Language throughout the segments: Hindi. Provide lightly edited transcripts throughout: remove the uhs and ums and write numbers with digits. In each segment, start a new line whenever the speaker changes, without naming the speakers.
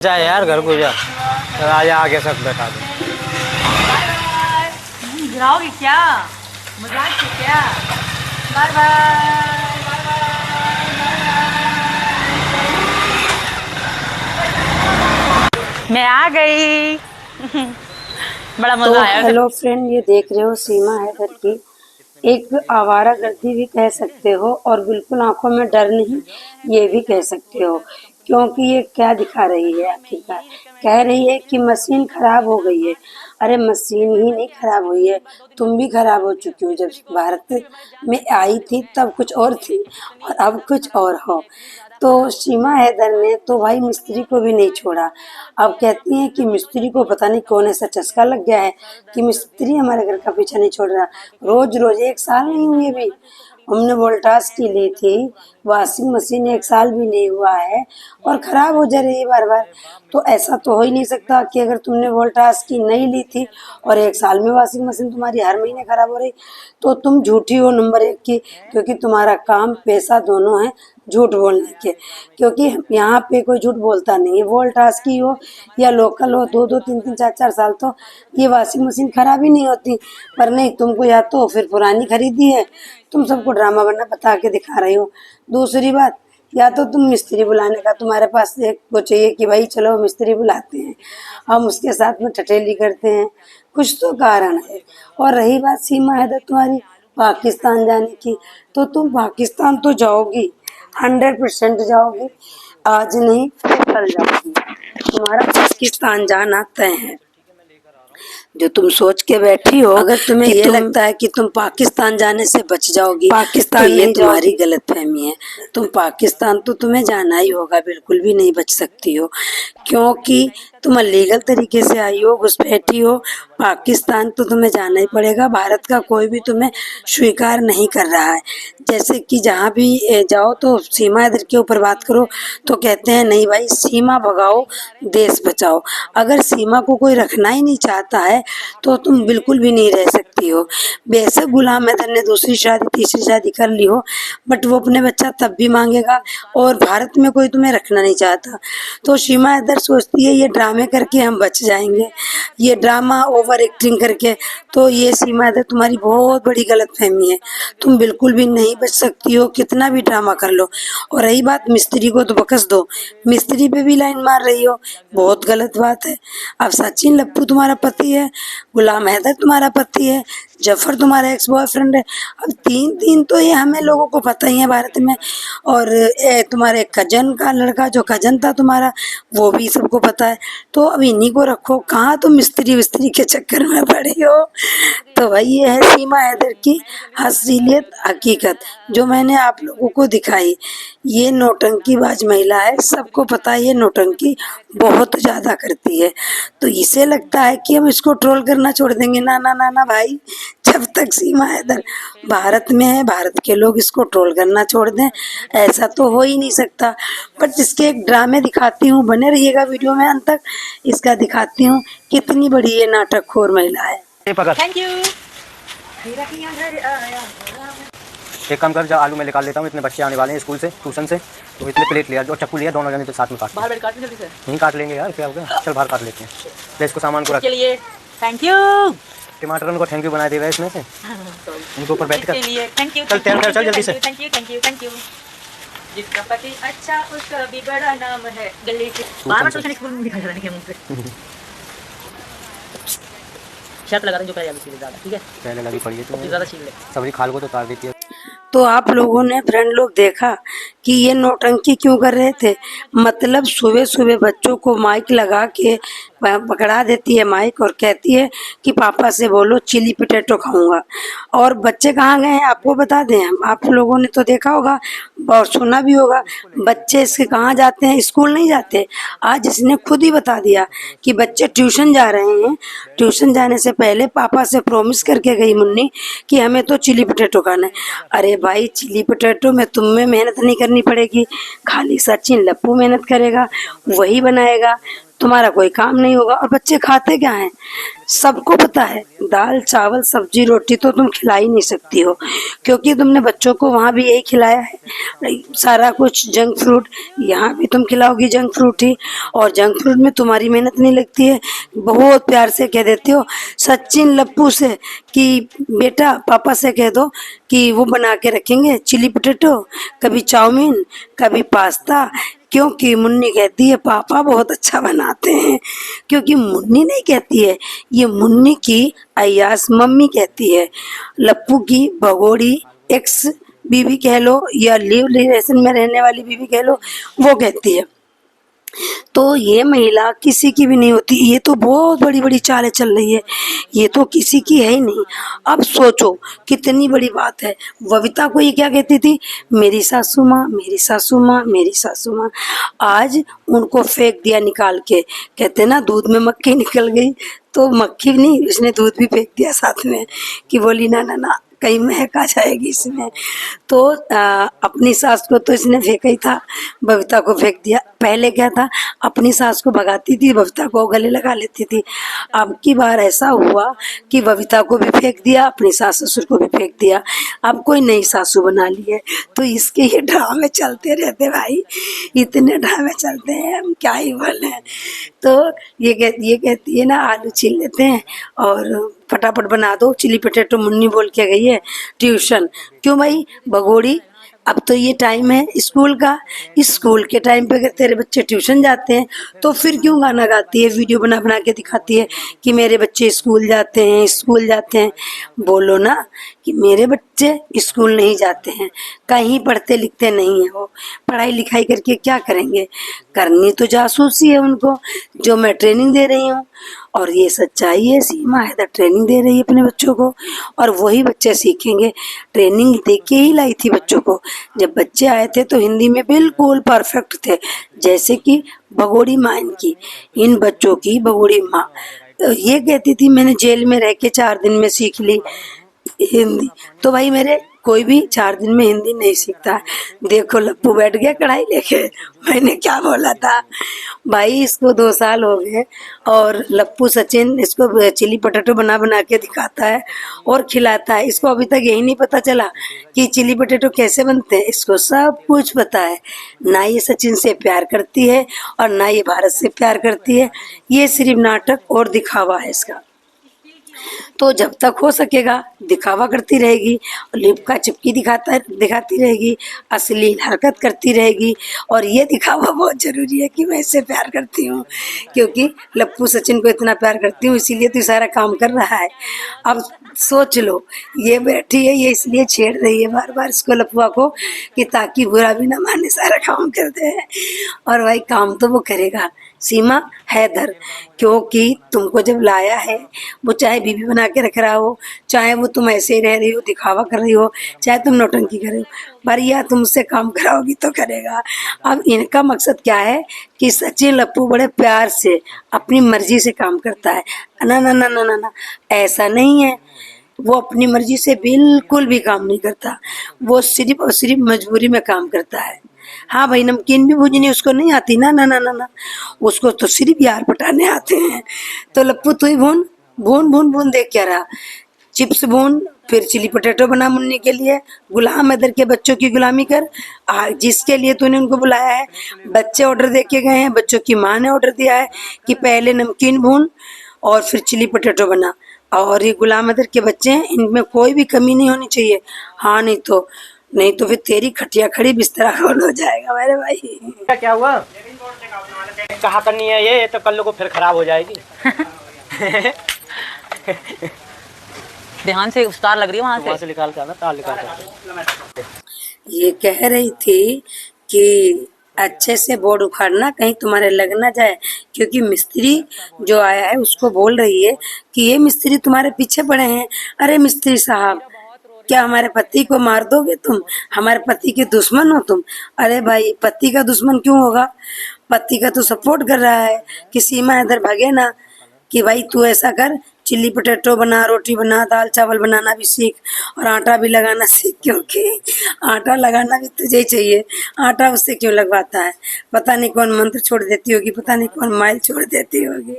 जा यार घर को जा। आजा आगे सब बैठा दो।
गिराओगे क्या? मजाक है क्या? Bye bye. मैं आ गई। बड़ा मजा
तो
आया।
हेलो फ्रेंड, ये देख रहे हो सीमा हैदर की एक आवारागर्दी भी कह सकते हो और बिल्कुल आंखों में डर नहीं ये भी कह सकते हो, क्योंकि ये क्या दिखा रही है आखिरकार। कह रही है कि मशीन खराब हो गई है। अरे मशीन ही नहीं खराब हुई है, तुम भी खराब हो चुकी हो। जब भारत में आई थी तब कुछ और थी और अब कुछ और हो। तो सीमा हैदर ने तो भाई मिस्त्री को भी नहीं छोड़ा। अब कहती हैं कि मिस्त्री को पता नहीं कौन ऐसा चस्का लग गया है कि मिस्त्री हमारे घर का पीछा नहीं छोड़ रहा। रोज रोज 1 साल नहीं हुई अभी, हमने वोल्टास की ली थी वॉशिंग मशीन, 1 साल भी नहीं हुआ है और ख़राब हो जा रही है बार बार। तो ऐसा तो हो ही नहीं सकता कि अगर तुमने वोल्टास की नहीं ली थी और 1 साल में वॉशिंग मशीन तुम्हारी हर महीने ख़राब हो रही, तो तुम झूठी हो नंबर 1 की, क्योंकि तुम्हारा काम पैसा दोनों है झूठ बोलने के। क्योंकि यहाँ पे कोई झूठ बोलता नहीं है, वोल्टास की हो या लोकल हो, 2-2 3-3 4-4 साल तो ये वॉशिंग मशीन ख़राब ही नहीं होती। पर नहीं, तुमको या तो फिर पुरानी खरीदी है, तुम सबको ड्रामा बना बता के दिखा रही हो। दूसरी बात, या तो तुम मिस्त्री बुलाने का तुम्हारे पास एक वो चाहिए कि भाई चलो मिस्त्री बुलाते हैं, हम उसके साथ में ठठेली करते हैं, कुछ तो कारण है। और रही बात सीमा हैदर तुम्हारी पाकिस्तान जाने की, तो तुम पाकिस्तान तो जाओगी, 100% जाओगी। आज नहीं फिर कल जाओगी, तुम्हारा पाकिस्तान जाना तय है। जो तुम सोच के बैठी हो, अगर तुम्हें ये लगता है कि तुम पाकिस्तान जाने से बच जाओगी, पाकिस्तान तो ये तुम्हारी गलतफहमी है। तुम पाकिस्तान तो तुम्हें जाना ही होगा, बिल्कुल भी नहीं बच सकती हो, क्योंकि तुम अलीगल तरीके से आई हो, घुसपैठी हो। पाकिस्तान तो तुम्हें जाना ही पड़ेगा, भारत का कोई भी तुम्हें स्वीकार नहीं कर रहा है। जैसे कि जहाँ भी जाओ तो सीमा हैदर के ऊपर बात करो तो कहते हैं नहीं भाई, सीमा भगाओ देश बचाओ। अगर सीमा को कोई रखना ही नहीं चाहता है तो तुम बिल्कुल भी नहीं रह सकती हो। बेशक गुलाम हैदर ने दूसरी शादी तीसरी शादी कर ली हो, बट वो अपने बच्चा तब भी मांगेगा और भारत में कोई तुम्हें रखना नहीं चाहता। तो सीमा हैदर सोचती है ये ड्रामे करके हम बच जाएंगे, ये ड्रामा ओवर एक्टिंग करके। तो ये सीमा हैदर तुम्हारी बहुत बड़ी गलतफहमी है, तुम बिल्कुल भी नहीं बच सकती हो, कितना भी ड्रामा कर लो। और रही बात मिस्त्री को तो बकस दो, मिस्त्री पे भी लाइन मार रही हो, बहुत गलत बात है। अब सचिन लप्पू तुम्हारा पति है, गुलाम हैदर तुम्हारा पति है, जफर तुम्हारा एक्स बॉयफ्रेंड है। अब 3-3 तो ये हमें लोगों को पता ही है भारत में। और तुम्हारे कजन का लड़का जो कजन था तुम्हारा, वो भी सबको पता है। तो अब इन्हीं को रखो, कहाँ तुम मिस्त्री विस्त्री के चक्कर में पड़ी हो। तो भाई ये है सीमा हैदर की असलियत हकीकत, जो मैंने आप लोगों को दिखाई। ये नौटंकीबाज महिला है, सबको पता है ये नौटंकी बहुत ज़्यादा करती है। तो इसे लगता है कि हम इसको ट्रोल करना छोड़ देंगे। ना ना ना ना भाई, जब तक सीमा हैदर भारत में है, भारत के लोग इसको ट्रोल करना छोड़ दें, ऐसा तो हो ही नहीं सकता। बट इसके एक ड्रामे दिखाती हूँ, बने रहिएगा वीडियो में अंत तक। इसका दिखाती हूँ कितनी बड़ी ये नाटकखोर महिला है।
Thank you.
एक काम कर, जा आलू मैं निकाल लेता हूँ, इतने बच्चे आने वाले हैं स्कूल से ट्यूशन से, तो इतने प्लेट लिया और चक्कू लिया, दोनों जने तो साथ में काट
बाहर बैठ काट जल्दी से।
नहीं काट लेंगे यार, क्या हो गया, चल बाहर काट लेते हैं। ले इसको सामान को रख
के लिए थैंक यू।
टमाटर उनको थैंक यू बना देगा इसमें से, उनको ऊपर बैठ कर
के लिए थैंक यू।
चल तैयार चल जल्दी से।
Thank you thank you thank you. जिसका पति अच्छा उसका भी बड़ा नाम है। गले के बाहर ट्यूशन स्कूल में दिखा रहा है मुंह पे। शर्त लगा दें जो पहले सीधे ज़्यादा, ठीक है
पहले लगी पड़ी है तो
ज़्यादा छील ले,
सब्जी खाल को तो उतार देती है।
तो आप लोगों ने फ्रेंड लोग देखा कि ये नौटंकी क्यों कर रहे थे। मतलब सुबह सुबह बच्चों को माइक लगा के पकड़ा देती है माइक और कहती है कि पापा से बोलो चिली पोटैटो खाऊंगा। और बच्चे कहाँ गए हैं आपको बता दें, आप लोगों ने तो देखा होगा और सुना भी होगा, बच्चे इसके कहाँ जाते हैं, स्कूल नहीं जाते। आज इसने खुद ही बता दिया कि बच्चे ट्यूशन जा रहे हैं, ट्यूशन जाने से पहले पापा से प्रॉमिस करके गई मुन्नी कि हमें तो चिली पोटैटो खाना है। अरे भाई, चिली पोटैटो में तुम्हें मेहनत नहीं करनी पड़ेगी, खाली सचिन लप्पू मेहनत करेगा, वही बनाएगा। तुम्हारा कोई काम नहीं होगा। और बच्चे खाते क्या हैं सबको पता है, दाल चावल सब्जी रोटी तो तुम खिला ही नहीं सकती हो, क्योंकि तुमने बच्चों को वहाँ भी यही खिलाया है सारा कुछ जंक फ्रूट, यहाँ भी तुम खिलाओगी जंक फ्रूट ही। और जंक फ्रूट में तुम्हारी मेहनत नहीं लगती है, बहुत प्यार से कह देते हो सचिन लप्पू से कि बेटा पापा से कह दो कि वो बना के रखेंगे चिली पोटैटो, कभी चाउमीन कभी पास्ता, क्योंकि मुन्नी कहती है पापा बहुत अच्छा बनाते हैं। क्योंकि मुन्नी नहीं कहती है, ये मुन्नी की अय्यास मम्मी कहती है, लप्पू की भगोड़ी एक्स बीवी कह लो या लिव रिलेशन में रहने वाली बीवी कह लो, वो कहती है। तो ये महिला किसी की भी नहीं होती, ये तो बहुत बड़ी बड़ी चालें चल रही है, ये तो किसी की है ही नहीं। अब सोचो कितनी बड़ी बात है। बबीता को ये क्या कहती थी, मेरी सासू माँ मेरी सासू माँ मेरी सासू माँ, आज उनको फेंक दिया निकाल के, कहते ना दूध में मक्खी निकल गई, तो मक्खी नहीं उसने दूध भी फेंक दिया साथ में, कि बोली ना ना ना कहीं महक आ जाएगी इसमें। तो अपनी सास को तो इसने फेंका ही था, बबीता को फेंक दिया। पहले क्या था, अपनी सास को भगाती थी, बबीता को गले लगा लेती थी। अब की बार ऐसा हुआ कि बबीता को भी फेंक दिया, अपनी सास ससुर को भी फेंक दिया, अब कोई नई सासू बना ली है। तो इसके ये ड्रामे चलते रहते भाई, इतने ड्रामे चलते हैं, हम क्या ही बोले। तो ये कहती है ना आलू छील लेते हैं और फटाफट बना दो चिली पोटैटो, मुन्नी बोल के गई है ट्यूशन। क्यों भाई भगोड़ी, अब तो ये टाइम है स्कूल का, इस स्कूल के टाइम पे अगर तेरे बच्चे ट्यूशन जाते हैं तो फिर क्यों गाना गाती है, वीडियो बना बना के दिखाती है कि मेरे बच्चे स्कूल जाते हैं स्कूल जाते हैं। बोलो ना कि मेरे बच्चे स्कूल नहीं जाते हैं, कहीं पढ़ते लिखते नहीं है, वो पढ़ाई लिखाई करके क्या करेंगे, करनी तो जासूसी है उनको, जो मैं ट्रेनिंग दे रही हूँ। और ये सच्चाई है, सीमा हैदर ट्रेनिंग दे रही है अपने बच्चों को, और वही बच्चे सीखेंगे। ट्रेनिंग दे के ही लाई थी बच्चों को। जब बच्चे आए थे तो हिंदी में बिल्कुल परफेक्ट थे, जैसे कि भगोड़ी माँ इनकी, इन बच्चों की भगोड़ी माँ। तो ये कहती थी मैंने जेल में रह के 4 दिन में सीख ली हिंदी। तो भाई मेरे कोई भी 4 दिन में हिंदी नहीं सीखता। देखो लप्पू बैठ गया कढ़ाई लेके, मैंने क्या बोला था भाई, इसको 2 साल हो गए और लप्पू सचिन इसको चिली पोटैटो बना बना के दिखाता है और खिलाता है। इसको अभी तक यही नहीं पता चला कि चिली पोटैटो कैसे बनते हैं, इसको सब कुछ पता है। ना ये सचिन से प्यार करती है और ना ये भारत से प्यार करती है, ये सिर्फ नाटक और दिखावा है इसका। तो जब तक हो सकेगा दिखावा करती रहेगी, लिपका चिपकी दिखाती रहेगी, असली हरकत करती रहेगी। और ये दिखावा बहुत ज़रूरी है कि मैं इससे प्यार करती हूँ, क्योंकि लप्पू सचिन को इतना प्यार करती हूँ इसीलिए तो सारा काम कर रहा है। अब सोच लो, ये बैठी है, ये इसलिए छेड़ रही है बार बार इसको लप्पुआ को कि ताकि बुरा भी ना माने, सारा काम कर दे। और भाई काम तो वो करेगा सीमा हैदर, क्योंकि तुमको जब लाया है, वो चाहे बीबी बना के रख रहा हो, चाहे वो तुम ऐसे ही रह रही हो दिखावा कर रही हो, चाहे तुम नौटंकी कर रही हो, पर या तुमसे काम कराओगी तो करेगा। अब इनका मकसद क्या है कि सचिन लप्पू बड़े प्यार से अपनी मर्जी से काम करता है। ना ना ना ना ना ना, ऐसा नहीं है, वो अपनी मर्जी से बिल्कुल भी काम नहीं करता, वो सिर्फ और सिर्फ मजबूरी में काम करता है। हाँ भाई नमकीन भी भूजनी उसको नहीं आती, ना ना ना ना ना, उसको तो सिर्फ यार पटाने आते हैं। तो लप्पू तू ही भून भून भून भून देख क्या रहा, चिप्स भून, फिर चिली पोटैटो बना मुन्नी के लिए, गुलाम हैदर के बच्चों की गुलामी कर, जिसके लिए तूने उनको बुलाया है। बच्चे ऑर्डर दे के गए हैं, बच्चों की माँ ने ऑर्डर दिया है कि पहले नमकीन भून और फिर चिली पोटैटो बना। और ये गुलाम हैदर के बच्चे हैं, इनमें कोई भी कमी नहीं होनी चाहिए। हाँ नहीं तो फिर तेरी खटिया खड़ी बिस्तरा खोल हो जाएगा मेरे भाई।
क्या हुआ, कहा करनी है ये तो कल को फिर खराब हो जाएगी।
ध्यान से तार लग रही है वहाँ
से निकाल कर, तार निकाल कर।
ये कह रही थी कि अच्छे से बोर्ड उखाड़ना कहीं तुम्हारे लग ना जाए, क्योंकि मिस्त्री जो आया है उसको बोल रही है कि ये मिस्त्री तुम्हारे पीछे पड़े हैं। अरे मिस्त्री साहब, क्या हमारे पति को मार दोगे तुम, हमारे पति के दुश्मन हो तुम? अरे भाई पति का दुश्मन क्यों होगा, पति का तो सपोर्ट कर रहा है कि सीमा इधर भागे ना, कि भाई तू ऐसा कर चिल्ली पोटैटो बना, रोटी बना, दाल चावल बनाना भी सीख और आटा भी लगाना सीख, क्योंकि आटा लगाना भी तुझे ही चाहिए। आटा उससे क्यों लगवाता है? पता नहीं कौन मंत्र छोड़ देती होगी, पता नहीं कौन माइल छोड़ देती होगी,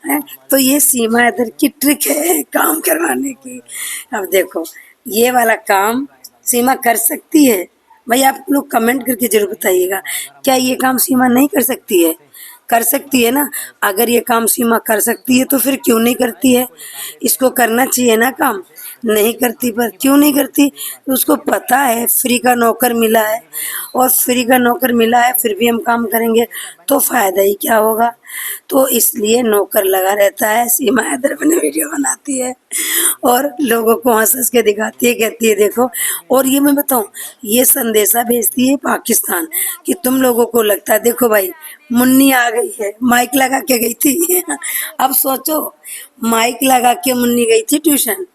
हैं? तो ये सीमा इधर की ट्रिक है काम करवाने की। अब देखो ये वाला काम सीमा कर सकती है? भाई आप लोग कमेंट करके जरूर बताइएगा, क्या ये काम सीमा नहीं कर सकती है? कर सकती है ना। अगर ये काम सीमा कर सकती है तो फिर क्यों नहीं करती है? इसको करना चाहिए ना काम, नहीं करती। पर क्यों नहीं करती? तो उसको पता है फ्री का नौकर मिला है, और फ्री का नौकर मिला है फिर भी हम काम करेंगे तो फायदा ही क्या होगा? तो इसलिए नौकर लगा रहता है। सीमा इधर अपने वीडियो बनाती है और लोगों को हंस हंस के दिखाती है, कहती है देखो। और ये मैं बताऊं, ये संदेशा भेजती है पाकिस्तान कि तुम लोगों को लगता है, देखो भाई मुन्नी आ गई है, माइक लगा के गई थी। अब सोचो, माइक लगा के मुन्नी गई थी ट्यूशन,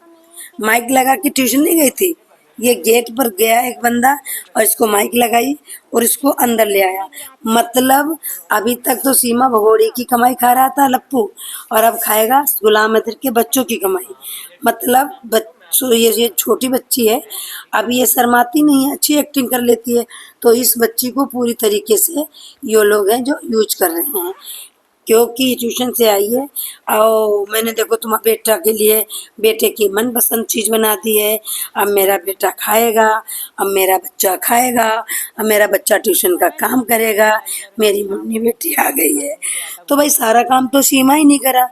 माइक लगा के ट्यूशन नहीं गई थी। ये गेट पर गया एक बंदा और इसको माइक लगाई और इसको अंदर ले आया। मतलब अभी तक तो सीमा भगोड़े की कमाई खा रहा था लप्पू, और अब खाएगा गुलाम अदर के बच्चों की कमाई। मतलब बच्चों, ये छोटी बच्ची है, अब ये शर्माती नहीं है, अच्छी एक्टिंग कर लेती है। तो इस बच्ची को पूरी तरीके से ये लोग हैं जो यूज कर रहे हैं, क्योंकि ट्यूशन से आई है और मैंने देखो तुम्हारे बेटा के लिए बेटे की मनपसंद चीज़ बना दी है। अब मेरा बेटा खाएगा, अब मेरा बच्चा खाएगा, अब मेरा बच्चा ट्यूशन का काम करेगा, मेरी मुन्नी बेटी आ गई है। तो भाई सारा काम तो सीमा ही नहीं करा,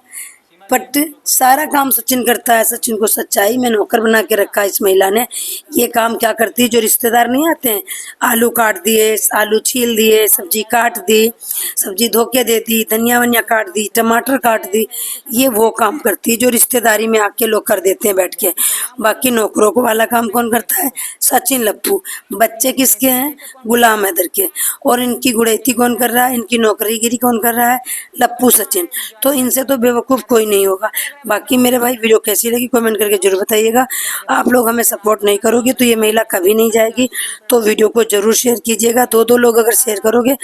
बट सारा काम सचिन करता है। सचिन को सच्चाई में नौकर बना के रखा है इस महिला ने। ये काम क्या करती है? जो रिश्तेदार नहीं आते हैं, आलू काट दिए, आलू छील दिए, सब्जी काट दी, सब्जी धो के दे दी, धनिया वनिया काट दी, टमाटर काट दी, ये वो काम करती है जो रिश्तेदारी में आके लोग कर देते हैं बैठ के। बाकी नौकरों को वाला काम कौन करता है? सचिन लप्पू। बच्चे किसके हैं? गुलाम हैदर के। और इनकी गुड़ैती कौन कर रहा है? इनकी नौकरीगिरी कौन कर रहा है? लप्पू सचिन। तो इनसे तो बेवकूफ़ कोई नहीं होगा। बाकी मेरे भाई वीडियो कैसी लगी कमेंट करके जरूर बताइएगा। आप लोग हमें सपोर्ट नहीं करोगे तो ये महिला कभी नहीं जाएगी। तो वीडियो को जरूर शेयर कीजिएगा, 2-2 लोग अगर शेयर करोगे तो